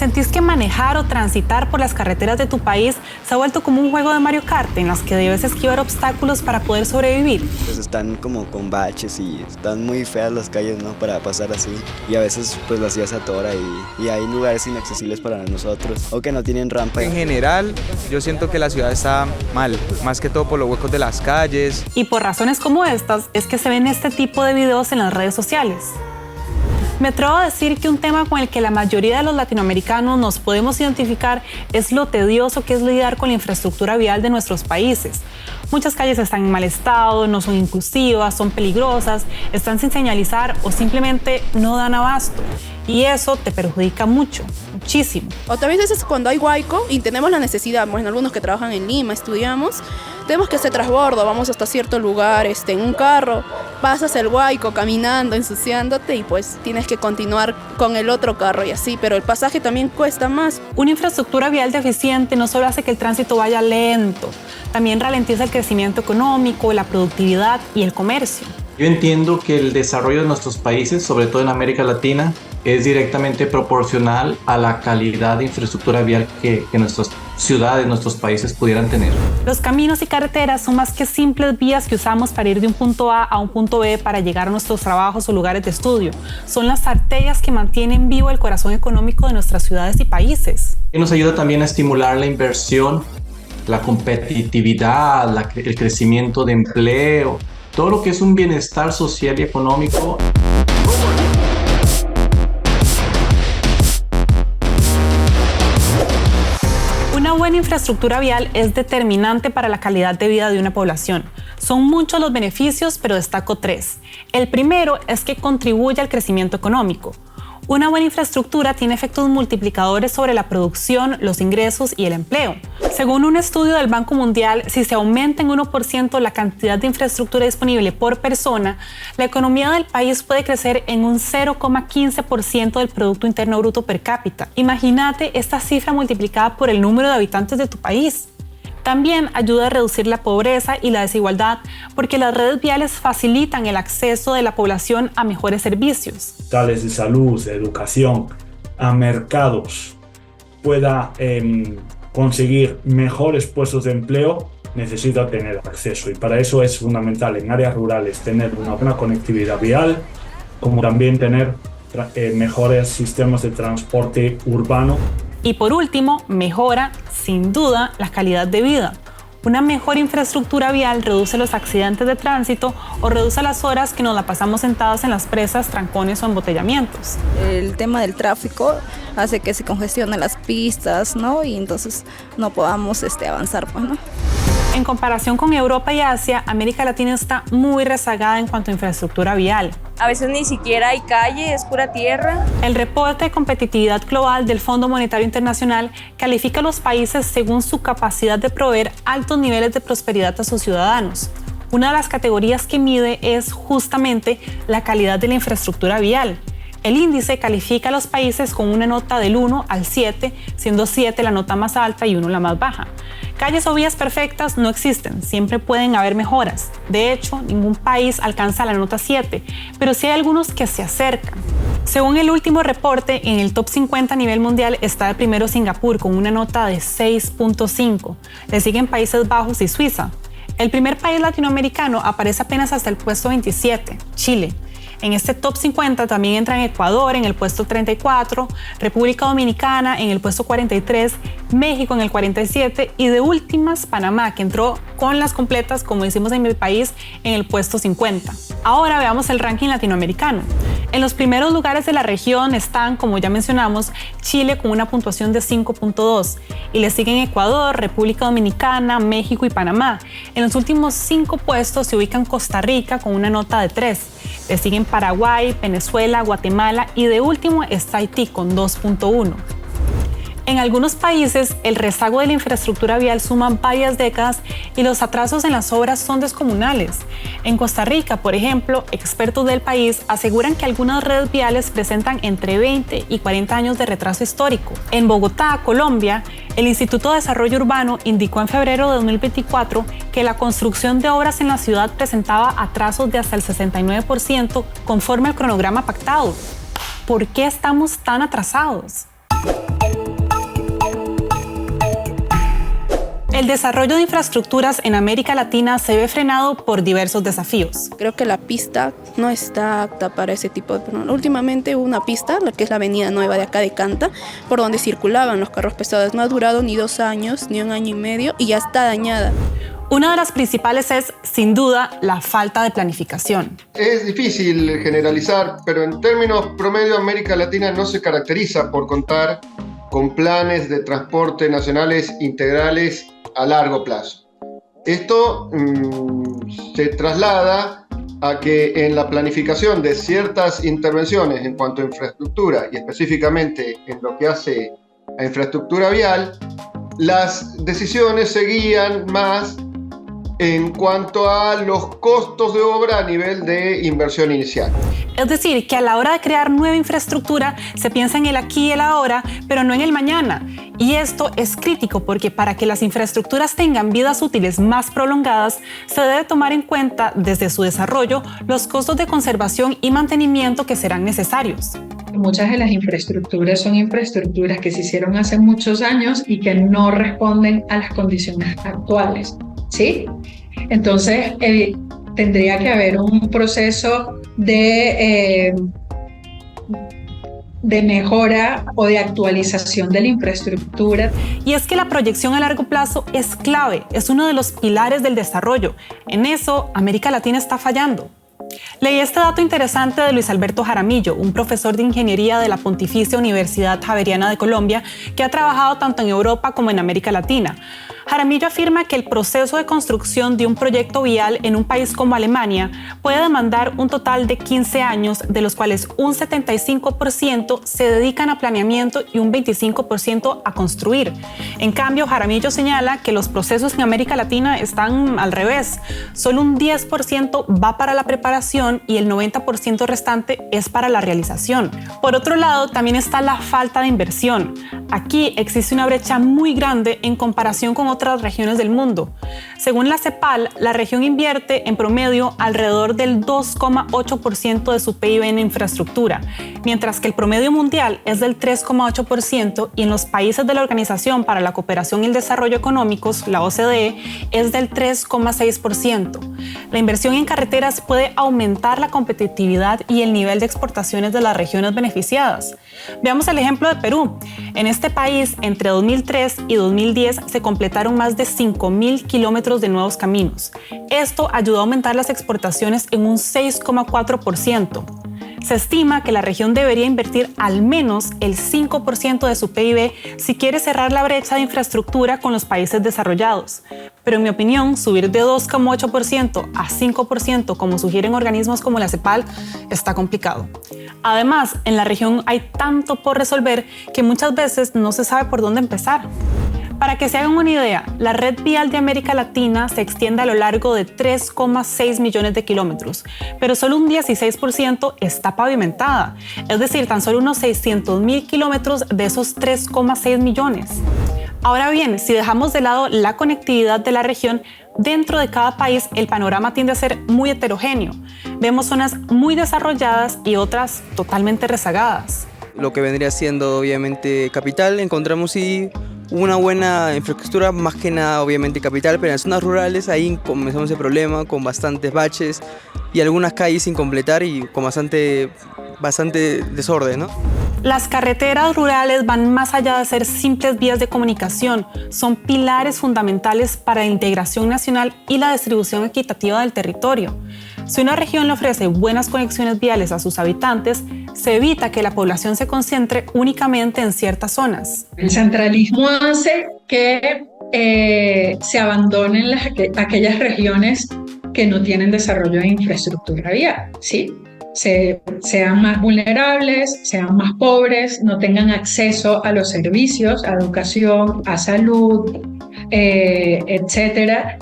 ¿Sentís que manejar o transitar por las carreteras de tu país se ha vuelto como un juego de Mario Kart en las que debes esquivar obstáculos para poder sobrevivir? Pues están como con baches y están muy feas las calles, ¿no? Para pasar así. Y a veces pues la ciudad se atora y hay lugares inaccesibles para nosotros o que no tienen rampa. En general, yo siento que la ciudad está mal, más que todo por los huecos de las calles. Y por razones como estas es que se ven este tipo de videos en las redes sociales. Me atrevo a decir que un tema con el que la mayoría de los latinoamericanos nos podemos identificar es lo tedioso que es lidiar con la infraestructura vial de nuestros países. Muchas calles están en mal estado, no son inclusivas, son peligrosas, están sin señalizar o simplemente no dan abasto. Y eso te perjudica mucho, muchísimo. Otras veces cuando hay huaico y tenemos la necesidad, bueno, algunos que trabajan en Lima, estudiamos, tenemos que hacer transbordo, vamos hasta cierto lugar en un carro, pasas el huaico caminando, ensuciándote y pues tienes que continuar con el otro carro y así, pero el pasaje también cuesta más. Una infraestructura vial deficiente no solo hace que el tránsito vaya lento, también ralentiza el crecimiento económico, la productividad y el comercio. Yo entiendo que el desarrollo de nuestros países, sobre todo en América Latina, es directamente proporcional a la calidad de infraestructura vial que nuestras ciudades, nuestros países pudieran tener. Los caminos y carreteras son más que simples vías que usamos para ir de un punto A a un punto B para llegar a nuestros trabajos o lugares de estudio. Son las arterias que mantienen vivo el corazón económico de nuestras ciudades y países. Y nos ayuda también a estimular la inversión, la competitividad, el crecimiento de empleo, todo lo que es un bienestar social y económico. Una buena infraestructura vial es determinante para la calidad de vida de una población. Son muchos los beneficios, pero destaco 3. El primero es que contribuye al crecimiento económico. Una buena infraestructura tiene efectos multiplicadores sobre la producción, los ingresos y el empleo. Según un estudio del Banco Mundial, si se aumenta en 1% la cantidad de infraestructura disponible por persona, la economía del país puede crecer en un 0,15% del Producto Interno Bruto per cápita. Imagínate esta cifra multiplicada por el número de habitantes de tu país. También ayuda a reducir la pobreza y la desigualdad porque las redes viales facilitan el acceso de la población a mejores servicios. Tales de salud, de educación, a mercados, pueda conseguir mejores puestos de empleo, necesita tener acceso. Y para eso es fundamental en áreas rurales tener una buena conectividad vial, como también tener mejores sistemas de transporte urbano. Y por último, mejora, sin duda, la calidad de vida. Una mejor infraestructura vial reduce los accidentes de tránsito o reduce las horas que nos la pasamos sentadas en las presas, trancones o embotellamientos. El tema del tráfico hace que se congestionen las pistas, ¿no? Y entonces no podamos avanzar, pues, ¿no? En comparación con Europa y Asia, América Latina está muy rezagada en cuanto a infraestructura vial. A veces ni siquiera hay calle, es pura tierra. El reporte de competitividad global del Fondo Monetario Internacional califica a los países según su capacidad de proveer altos niveles de prosperidad a sus ciudadanos. Una de las categorías que mide es justamente la calidad de la infraestructura vial. El índice califica a los países con una nota del 1 al 7, siendo 7 la nota más alta y 1 la más baja. Calles o vías perfectas no existen, siempre pueden haber mejoras. De hecho, ningún país alcanza la nota 7, pero sí hay algunos que se acercan. Según el último reporte, en el top 50 a nivel mundial está el primero Singapur con una nota de 6.5. Le siguen Países Bajos y Suiza. El primer país latinoamericano aparece apenas hasta el puesto 27, Chile. En este top 50 también entran Ecuador en el puesto 34, República Dominicana en el puesto 43, México en el 47 y de últimas Panamá, que entró con las completas, como decimos en mi país, en el puesto 50. Ahora veamos el ranking latinoamericano. En los primeros lugares de la región están, como ya mencionamos, Chile con una puntuación de 5.2 y le siguen Ecuador, República Dominicana, México y Panamá. En los últimos 5 puestos se ubican Costa Rica con una nota de 3. Le siguen Paraguay, Venezuela, Guatemala y de último está Haití con 2.1. En algunos países, el rezago de la infraestructura vial suma varias décadas y los atrasos en las obras son descomunales. En Costa Rica, por ejemplo, expertos del país aseguran que algunas redes viales presentan entre 20 y 40 años de retraso histórico. En Bogotá, Colombia, el Instituto de Desarrollo Urbano indicó en febrero de 2024 que la construcción de obras en la ciudad presentaba atrasos de hasta el 69% conforme al cronograma pactado. ¿Por qué estamos tan atrasados? El desarrollo de infraestructuras en América Latina se ve frenado por diversos desafíos. Creo que la pista no está apta para ese tipo de problemas. Últimamente hubo una pista, la que es la avenida nueva de acá de Canta, por donde circulaban los carros pesados. No ha durado ni 2 años, ni 1 año y medio y ya está dañada. Una de las principales es, sin duda, la falta de planificación. Es difícil generalizar, pero en términos promedio América Latina no se caracteriza por contar con planes de transporte nacionales integrales a largo plazo. Esto se traslada a que en la planificación de ciertas intervenciones en cuanto a infraestructura y específicamente en lo que hace a infraestructura vial, las decisiones se guían más en cuanto a los costos de obra a nivel de inversión inicial. Es decir, que a la hora de crear nueva infraestructura se piensa en el aquí y el ahora, pero no en el mañana. Y esto es crítico porque para que las infraestructuras tengan vidas útiles más prolongadas, se debe tomar en cuenta desde su desarrollo los costos de conservación y mantenimiento que serán necesarios. Muchas de las infraestructuras son infraestructuras que se hicieron hace muchos años y que no responden a las condiciones actuales, ¿sí? Entonces, tendría que haber un proceso de mejora o de actualización de la infraestructura. Y es que la proyección a largo plazo es clave, es uno de los pilares del desarrollo. En eso, América Latina está fallando. Leí este dato interesante de Luis Alberto Jaramillo, un profesor de ingeniería de la Pontificia Universidad Javeriana de Colombia, que ha trabajado tanto en Europa como en América Latina. Jaramillo afirma que el proceso de construcción de un proyecto vial en un país como Alemania puede demandar un total de 15 años, de los cuales un 75% se dedican a planeamiento y un 25% a construir. En cambio, Jaramillo señala que los procesos en América Latina están al revés. Solo un 10% va para la preparación y el 90% restante es para la realización. Por otro lado, también está la falta de inversión. Aquí existe una brecha muy grande en comparación con otras regiones del mundo. Según la CEPAL, la región invierte en promedio alrededor del 2,8% de su PIB en infraestructura, mientras que el promedio mundial es del 3,8% y en los países de la Organización para la Cooperación y el Desarrollo Económicos, la OCDE, es del 3,6%. La inversión en carreteras puede aumentar la competitividad y el nivel de exportaciones de las regiones beneficiadas. Veamos el ejemplo de Perú. En este país, entre 2003 y 2010 se completaron más de 5.000 kilómetros de nuevos caminos. Esto ayudó a aumentar las exportaciones en un 6,4%. Se estima que la región debería invertir al menos el 5% de su PIB si quiere cerrar la brecha de infraestructura con los países desarrollados. Pero en mi opinión, subir de 2,8% a 5%, como sugieren organismos como la CEPAL, está complicado. Además, en la región hay tanto por resolver que muchas veces no se sabe por dónde empezar. Para que se hagan una idea, la red vial de América Latina se extiende a lo largo de 3,6 millones de kilómetros, pero solo un 16% está pavimentada, es decir, tan solo unos 600.000 kilómetros de esos 3,6 millones. Ahora bien, si dejamos de lado la conectividad de la región, dentro de cada país el panorama tiende a ser muy heterogéneo. Vemos zonas muy desarrolladas y otras totalmente rezagadas. Lo que vendría siendo obviamente capital, encontramos sí una buena infraestructura, más que nada obviamente capital, pero en las zonas rurales ahí comenzamos el problema con bastantes baches y algunas calles sin completar y con bastante desorden, ¿no? Las carreteras rurales van más allá de ser simples vías de comunicación, son pilares fundamentales para la integración nacional y la distribución equitativa del territorio. Si una región le ofrece buenas conexiones viales a sus habitantes, se evita que la población se concentre únicamente en ciertas zonas. El centralismo hace que se abandonen aquellas regiones que no tienen desarrollo de infraestructura vial, ¿sí? Sean más vulnerables, sean más pobres, no tengan acceso a los servicios, a educación, a salud, etcétera.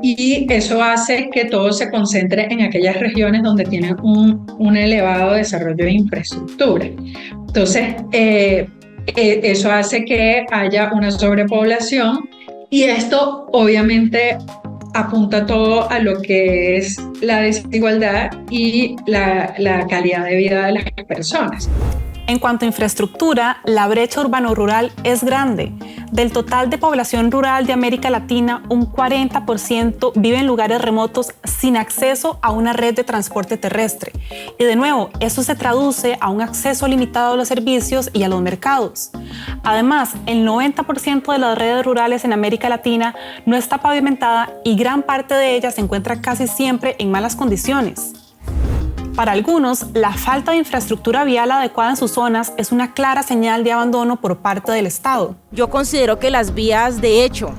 Y eso hace que todo se concentre en aquellas regiones donde tienen un elevado desarrollo de infraestructura. Entonces, eso hace que haya una sobrepoblación y esto obviamente apunta todo a lo que es la desigualdad y la calidad de vida de las personas. En cuanto a infraestructura, la brecha urbano-rural es grande. Del total de población rural de América Latina, un 40% vive en lugares remotos sin acceso a una red de transporte terrestre. Y de nuevo, eso se traduce a un acceso limitado a los servicios y a los mercados. Además, el 90% de las redes rurales en América Latina no está pavimentada y gran parte de ella se encuentra casi siempre en malas condiciones. Para algunos, la falta de infraestructura vial adecuada en sus zonas es una clara señal de abandono por parte del Estado. Yo considero que las vías, de hecho,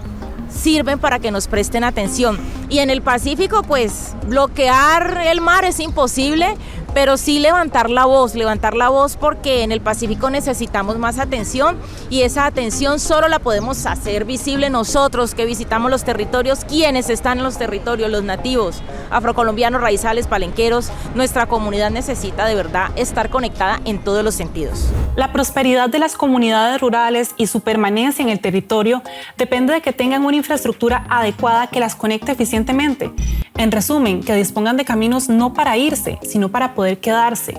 sirven para que nos presten atención. Y en el Pacífico, pues, bloquear el mar es imposible, pero sí levantar la voz porque en el Pacífico necesitamos más atención y esa atención solo la podemos hacer visible nosotros que visitamos los territorios, quienes están en los territorios, los nativos, afrocolombianos, raizales, palenqueros. Nuestra comunidad necesita de verdad estar conectada en todos los sentidos. La prosperidad de las comunidades rurales y su permanencia en el territorio depende de que tengan una infraestructura adecuada que las conecte eficientemente. En resumen, que dispongan de caminos no para irse, sino para poder quedarse.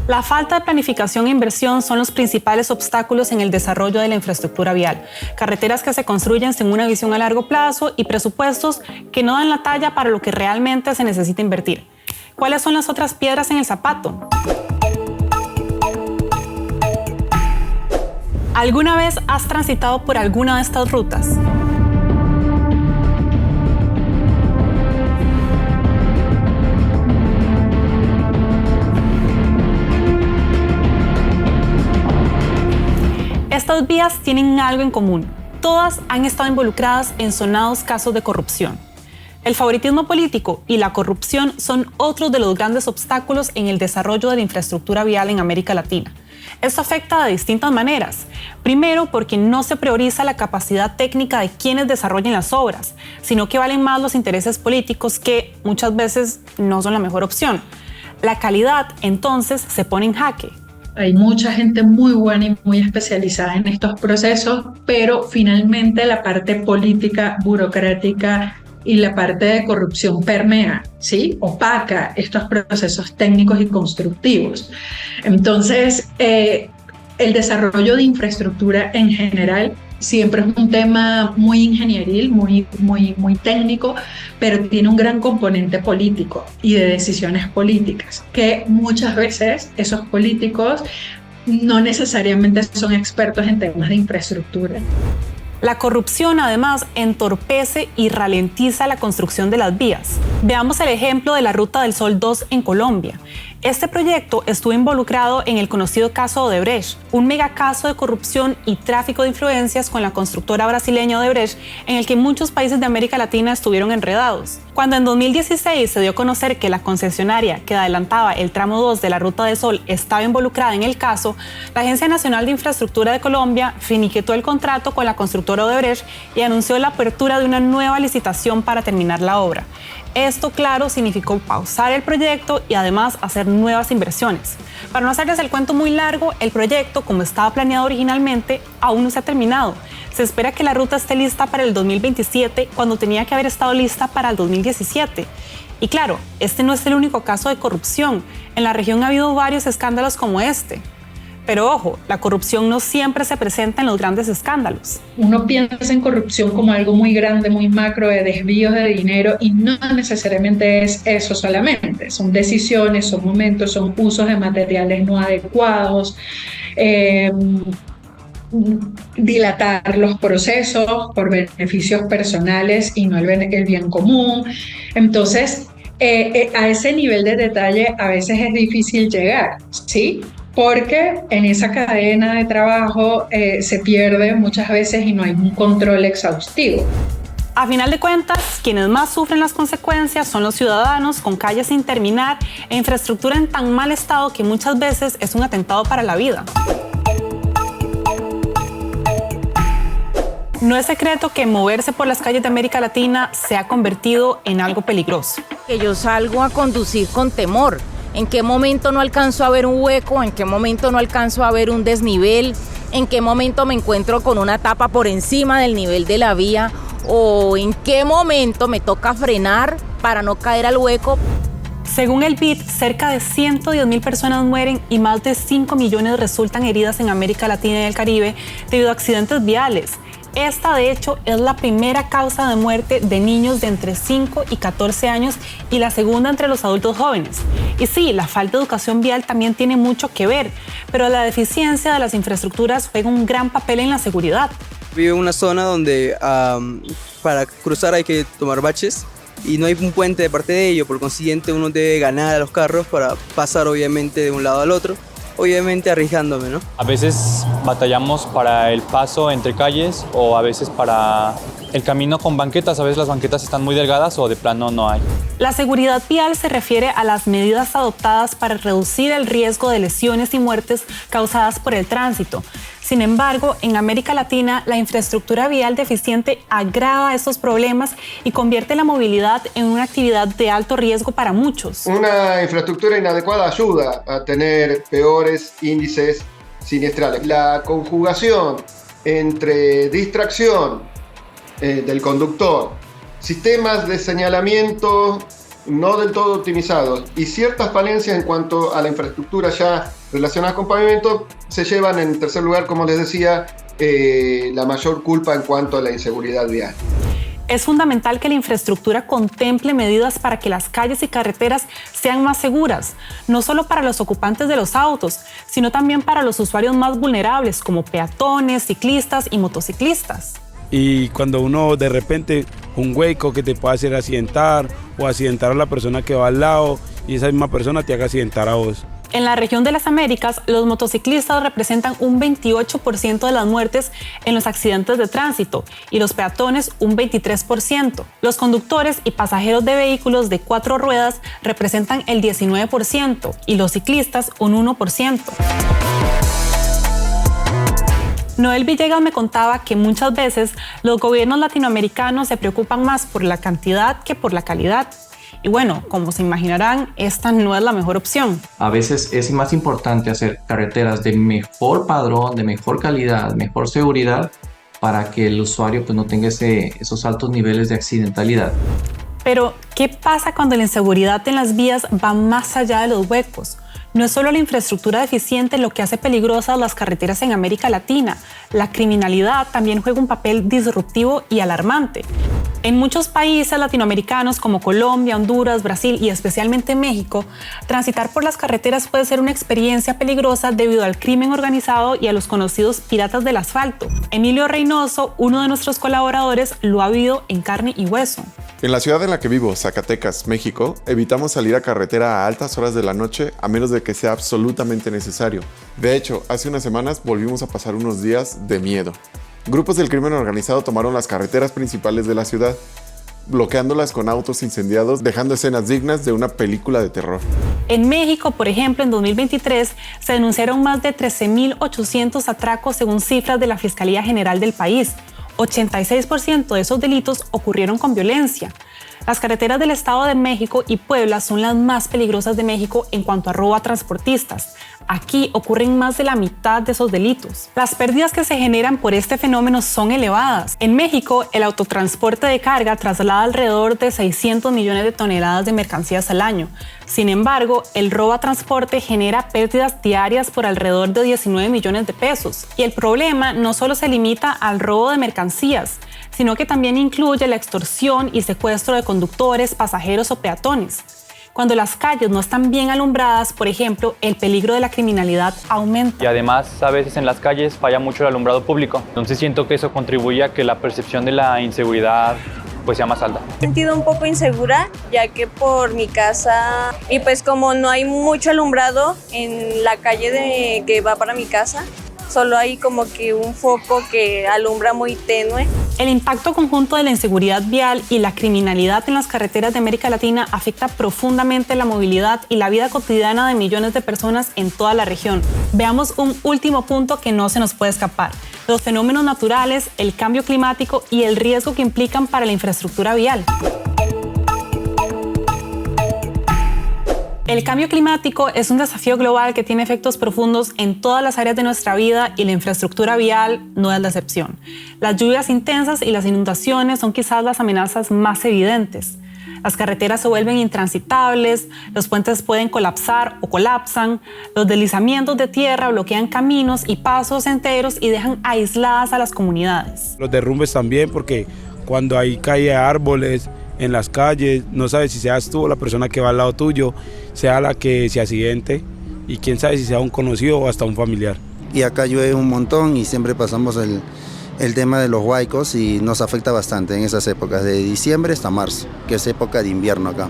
La falta de planificación e inversión son los principales obstáculos en el desarrollo de la infraestructura vial. Carreteras que se construyen sin una visión a largo plazo y presupuestos que no dan la talla para lo que realmente se necesita invertir. ¿Cuáles son las otras piedras en el zapato? ¿Alguna vez has transitado por alguna de estas rutas? Estas vías tienen algo en común. Todas han estado involucradas en sonados casos de corrupción. El favoritismo político y la corrupción son otros de los grandes obstáculos en el desarrollo de la infraestructura vial en América Latina. Esto afecta de distintas maneras. Primero, porque no se prioriza la capacidad técnica de quienes desarrollen las obras, sino que valen más los intereses políticos que muchas veces no son la mejor opción. La calidad, entonces, se pone en jaque. Hay mucha gente muy buena y muy especializada en estos procesos, pero finalmente la parte política, burocrática y la parte de corrupción permea, ¿sí? Opaca estos procesos técnicos y constructivos. Entonces, el desarrollo de infraestructura en general siempre es un tema muy ingenieril, muy técnico, pero tiene un gran componente político y de decisiones políticas, que muchas veces esos políticos no necesariamente son expertos en temas de infraestructura. La corrupción, además, entorpece y ralentiza la construcción de las vías. Veamos el ejemplo de la Ruta del Sol 2 en Colombia. Este proyecto estuvo involucrado en el conocido caso Odebrecht, un megacaso de corrupción y tráfico de influencias con la constructora brasileña Odebrecht, en el que muchos países de América Latina estuvieron enredados. Cuando en 2016 se dio a conocer que la concesionaria que adelantaba el tramo 2 de la Ruta del Sol estaba involucrada en el caso, la Agencia Nacional de Infraestructura de Colombia finiquitó el contrato con la constructora Odebrecht y anunció la apertura de una nueva licitación para terminar la obra. Esto, claro, significó pausar el proyecto y además hacer nuevas inversiones. Para no hacerles el cuento muy largo, el proyecto, como estaba planeado originalmente, aún no se ha terminado. Se espera que la ruta esté lista para el 2027, cuando tenía que haber estado lista para el 2017. Y claro, este no es el único caso de corrupción. En la región ha habido varios escándalos como este. Pero ojo, la corrupción no siempre se presenta en los grandes escándalos. Uno piensa en corrupción como algo muy grande, muy macro, de desvíos de dinero, y no necesariamente es eso solamente. Son decisiones, son momentos, son usos de materiales no adecuados, dilatar los procesos por beneficios personales y no el bien común. Entonces, a ese nivel de detalle a veces es difícil llegar, ¿sí? Porque en esa cadena de trabajo se pierde muchas veces y no hay un control exhaustivo. A final de cuentas, quienes más sufren las consecuencias son los ciudadanos, con calles sin terminar e infraestructura en tan mal estado que muchas veces es un atentado para la vida. No es secreto que moverse por las calles de América Latina se ha convertido en algo peligroso. Que yo salgo a conducir con temor. ¿En qué momento no alcanzo a ver un hueco? ¿En qué momento no alcanzo a ver un desnivel? ¿En qué momento me encuentro con una tapa por encima del nivel de la vía? ¿O en qué momento me toca frenar para no caer al hueco? Según el BID, cerca de 110.000 personas mueren y más de 5 millones resultan heridas en América Latina y el Caribe debido a accidentes viales. Esta, de hecho, es la primera causa de muerte de niños de entre 5 y 14 años y la segunda entre los adultos jóvenes. Y sí, la falta de educación vial también tiene mucho que ver, pero la deficiencia de las infraestructuras juega un gran papel en la seguridad. Vivo en una zona donde para cruzar hay que tomar baches y no hay un puente de parte de ello, por consiguiente uno debe ganar a los carros para pasar obviamente de un lado al otro. Obviamente arriesgándome, ¿no? A veces batallamos para el paso entre calles o a veces para el camino con banquetas. A veces las banquetas están muy delgadas o de plano no hay. La seguridad vial se refiere a las medidas adoptadas para reducir el riesgo de lesiones y muertes causadas por el tránsito. Sin embargo, en América Latina, la infraestructura vial deficiente agrava estos problemas y convierte la movilidad en una actividad de alto riesgo para muchos. Una infraestructura inadecuada ayuda a tener peores índices siniestrales. La conjugación entre distracción del conductor, sistemas de señalamiento no del todo optimizados y ciertas falencias en cuanto a la infraestructura ya relacionadas con pavimento se llevan en tercer lugar, como les decía, la mayor culpa en cuanto a la inseguridad vial. Es fundamental que la infraestructura contemple medidas para que las calles y carreteras sean más seguras, no solo para los ocupantes de los autos, sino también para los usuarios más vulnerables, como peatones, ciclistas y motociclistas. Y cuando uno de repente un hueco que te puede hacer accidentar o accidentar a la persona que va al lado y esa misma persona te haga accidentar a vos. En la región de las Américas, los motociclistas representan un 28% de las muertes en los accidentes de tránsito y los peatones un 23%. Los conductores y pasajeros de vehículos de 4 ruedas representan el 19% y los ciclistas un 1%. Noel Villegas me contaba que muchas veces los gobiernos latinoamericanos se preocupan más por la cantidad que por la calidad. Y bueno, como se imaginarán, esta no es la mejor opción. A veces es más importante hacer carreteras de mejor padrón, de mejor calidad, mejor seguridad, para que el usuario pues, no tenga esos altos niveles de accidentalidad. Pero, ¿qué pasa cuando la inseguridad en las vías va más allá de los huecos? No es solo la infraestructura deficiente lo que hace peligrosas las carreteras en América Latina. La criminalidad también juega un papel disruptivo y alarmante. En muchos países latinoamericanos como Colombia, Honduras, Brasil y especialmente México, transitar por las carreteras puede ser una experiencia peligrosa debido al crimen organizado y a los conocidos piratas del asfalto. Emilio Reynoso, uno de nuestros colaboradores, lo ha vivido en carne y hueso. En la ciudad en la que vivo, Zacatecas, México, evitamos salir a carretera a altas horas de la noche a menos de que sea absolutamente necesario. De hecho, hace unas semanas volvimos a pasar unos días de miedo. Grupos del crimen organizado tomaron las carreteras principales de la ciudad, bloqueándolas con autos incendiados, dejando escenas dignas de una película de terror. En México, por ejemplo, en 2023 se denunciaron más de 13.800 atracos según cifras de la Fiscalía General del país. 86% de esos delitos ocurrieron con violencia. Las carreteras del Estado de México y Puebla son las más peligrosas de México en cuanto a robo a transportistas. Aquí ocurren más de la mitad de esos delitos. Las pérdidas que se generan por este fenómeno son elevadas. En México, el autotransporte de carga traslada alrededor de 600 millones de toneladas de mercancías al año. Sin embargo, el robo a transporte genera pérdidas diarias por alrededor de 19 millones de pesos. Y el problema no solo se limita al robo de mercancías, sino que también incluye la extorsión y secuestro de conductores, pasajeros o peatones. Cuando las calles no están bien alumbradas, por ejemplo, el peligro de la criminalidad aumenta. Y además, a veces en las calles falla mucho el alumbrado público. Entonces siento que eso contribuye a que la percepción de la inseguridad pues sea más alta. Me he sentido un poco insegura, ya que por mi casa, y pues como no hay mucho alumbrado en la calle que va para mi casa, solo hay como que un foco que alumbra muy tenue. El impacto conjunto de la inseguridad vial y la criminalidad en las carreteras de América Latina afecta profundamente la movilidad y la vida cotidiana de millones de personas en toda la región. Veamos un último punto que no se nos puede escapar: los fenómenos naturales, el cambio climático y el riesgo que implican para la infraestructura vial. El cambio climático es un desafío global que tiene efectos profundos en todas las áreas de nuestra vida y la infraestructura vial no es la excepción. Las lluvias intensas y las inundaciones son quizás las amenazas más evidentes. Las carreteras se vuelven intransitables, los puentes pueden colapsar o colapsan, los deslizamientos de tierra bloquean caminos y pasos enteros y dejan aisladas a las comunidades. Los derrumbes también, porque cuando hay caída de árboles en las calles, no sabes si seas tú o la persona que va al lado tuyo, sea la que se accidente, y quién sabe si sea un conocido o hasta un familiar. Y acá llueve un montón y siempre pasamos el tema de los huaicos y nos afecta bastante en esas épocas, de diciembre hasta marzo, que es época de invierno acá.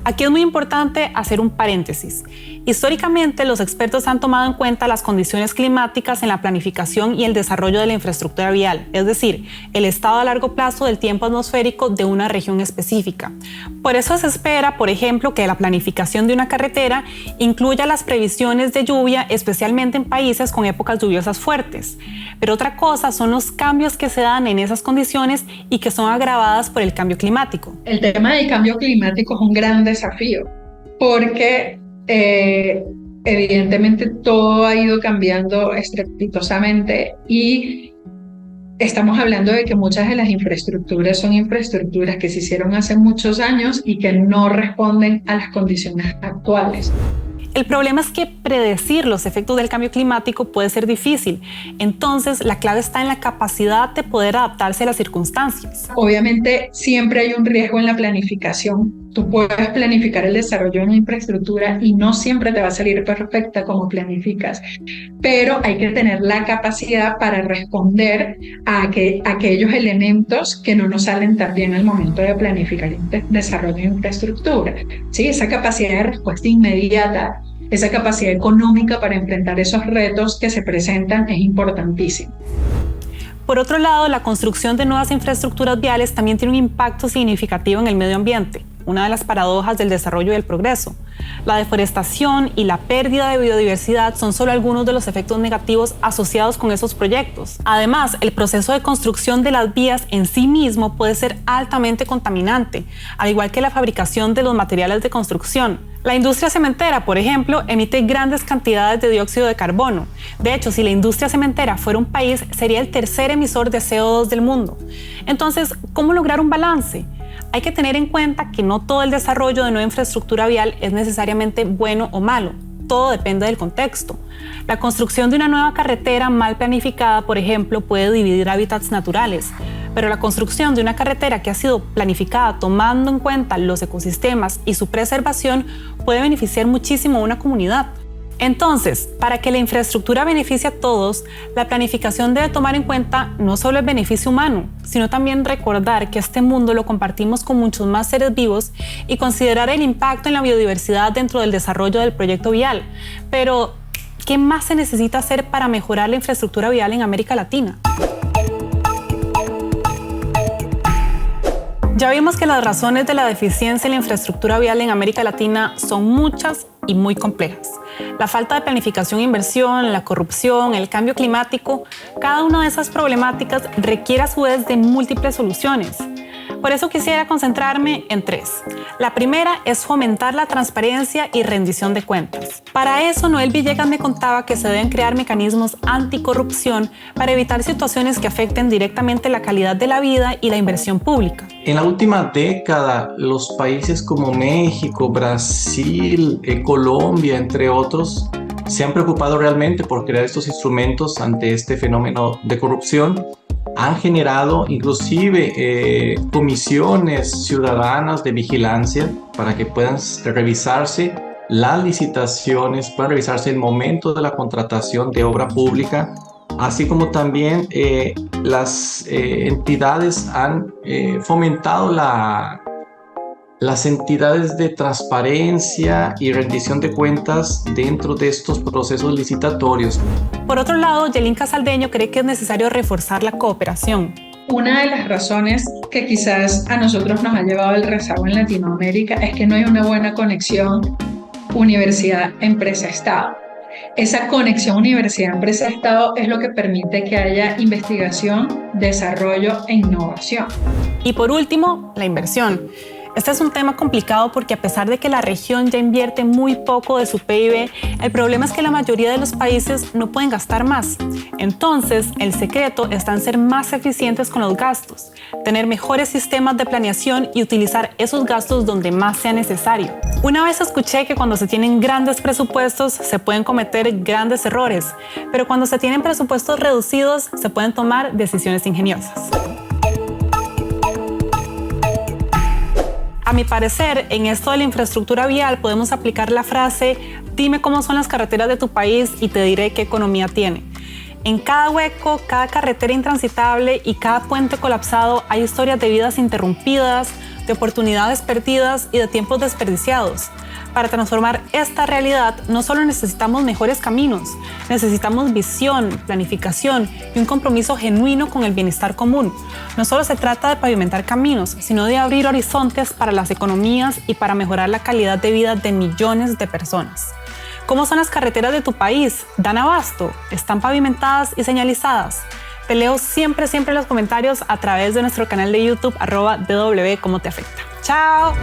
Aquí es muy importante hacer un paréntesis. Históricamente, los expertos han tomado en cuenta las condiciones climáticas en la planificación y el desarrollo de la infraestructura vial, es decir, el estado a largo plazo del tiempo atmosférico de una región específica. Por eso se espera, por ejemplo, que la planificación de una carretera incluya las previsiones de lluvia, especialmente en países con épocas lluviosas fuertes. Pero otra cosa son los cambios que se dan en esas condiciones y que son agravadas por el cambio climático. El tema del cambio climático es un gran desafío porque evidentemente todo ha ido cambiando estrepitosamente y estamos hablando de que muchas de las infraestructuras son infraestructuras que se hicieron hace muchos años y que no responden a las condiciones actuales. El problema es que predecir los efectos del cambio climático puede ser difícil. Entonces, la clave está en la capacidad de poder adaptarse a las circunstancias. Obviamente, siempre hay un riesgo en la planificación. Tú puedes planificar el desarrollo de una infraestructura y no siempre te va a salir perfecta como planificas, pero hay que tener la capacidad para responder a aquellos elementos que no nos salen tan bien al momento de planificar el desarrollo de infraestructura. ¿Sí? Esa capacidad de respuesta inmediata, esa capacidad económica para enfrentar esos retos que se presentan es importantísima. Por otro lado, la construcción de nuevas infraestructuras viales también tiene un impacto significativo en el medio ambiente, una de las paradojas del desarrollo y del progreso. La deforestación y la pérdida de biodiversidad son solo algunos de los efectos negativos asociados con esos proyectos. Además, el proceso de construcción de las vías en sí mismo puede ser altamente contaminante, al igual que la fabricación de los materiales de construcción. La industria cementera, por ejemplo, emite grandes cantidades de dióxido de carbono. De hecho, si la industria cementera fuera un país, sería el tercer emisor de CO2 del mundo. Entonces, ¿cómo lograr un balance? Hay que tener en cuenta que no todo el desarrollo de nueva infraestructura vial es necesariamente bueno o malo. Todo depende del contexto. La construcción de una nueva carretera mal planificada, por ejemplo, puede dividir hábitats naturales, pero la construcción de una carretera que ha sido planificada tomando en cuenta los ecosistemas y su preservación puede beneficiar muchísimo a una comunidad. Entonces, para que la infraestructura beneficie a todos, la planificación debe tomar en cuenta no solo el beneficio humano, sino también recordar que este mundo lo compartimos con muchos más seres vivos y considerar el impacto en la biodiversidad dentro del desarrollo del proyecto vial. Pero, ¿qué más se necesita hacer para mejorar la infraestructura vial en América Latina? Ya vimos que las razones de la deficiencia en la infraestructura vial en América Latina son muchas y muy complejas. La falta de planificación e inversión, la corrupción, el cambio climático, cada una de esas problemáticas requiere a su vez de múltiples soluciones. Por eso quisiera concentrarme en tres. La primera es fomentar la transparencia y rendición de cuentas. Para eso, Noel Villegas me contaba que se deben crear mecanismos anticorrupción para evitar situaciones que afecten directamente la calidad de la vida y la inversión pública. En la última década, los países como México, Brasil, Colombia, entre otros, se han preocupado realmente por crear estos instrumentos ante este fenómeno de corrupción. Han generado inclusive comisiones ciudadanas de vigilancia para que puedan revisarse las licitaciones, puedan revisarse el momento de la contratación de obra pública, así como también las entidades han fomentado las entidades de transparencia y rendición de cuentas dentro de estos procesos licitatorios. Por otro lado, Yelinka Saldeño cree que es necesario reforzar la cooperación. Una de las razones que quizás a nosotros nos ha llevado el rezago en Latinoamérica es que no hay una buena conexión universidad-empresa-estado. Esa conexión universidad-empresa-estado es lo que permite que haya investigación, desarrollo e innovación. Y por último, la inversión. Este es un tema complicado porque a pesar de que la región ya invierte muy poco de su PIB, el problema es que la mayoría de los países no pueden gastar más. Entonces, el secreto está en ser más eficientes con los gastos, tener mejores sistemas de planeación y utilizar esos gastos donde más sea necesario. Una vez escuché que cuando se tienen grandes presupuestos se pueden cometer grandes errores, pero cuando se tienen presupuestos reducidos se pueden tomar decisiones ingeniosas. A mi parecer, en esto de la infraestructura vial podemos aplicar la frase «Dime cómo son las carreteras de tu país y te diré qué economía tiene». En cada hueco, cada carretera intransitable y cada puente colapsado hay historias de vidas interrumpidas, de oportunidades perdidas y de tiempos desperdiciados. Para transformar esta realidad no solo necesitamos mejores caminos, necesitamos visión, planificación y un compromiso genuino con el bienestar común. No solo se trata de pavimentar caminos, sino de abrir horizontes para las economías y para mejorar la calidad de vida de millones de personas. ¿Cómo son las carreteras de tu país? ¿Dan abasto? ¿Están pavimentadas y señalizadas? Te leo siempre en los comentarios a través de nuestro canal de YouTube @DW Cómo Te Afecta. ¡Chao!